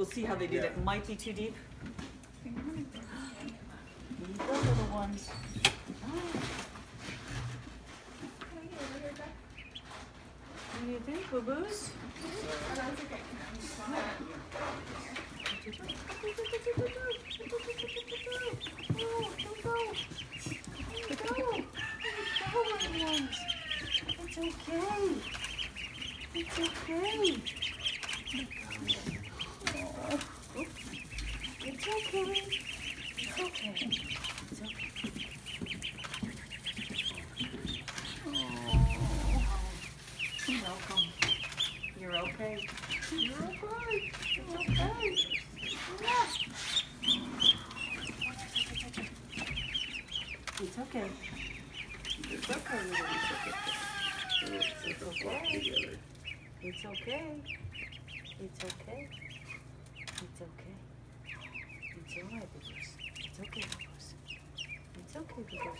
We'll see how they do that. Yeah. Might be too deep. Here you go, little ones. What do you think, boo-boos? It's okay. It's okay. It's okay. It's okay. It's okay. You're welcome. You're okay. You're okay. It's okay. Yeah. It's okay. It's okay, little. It's okay. It's okay. It's okay. It's okay. It's alright, Boo-boos. It's okay, Boo-boos. It's okay, Boo-boos.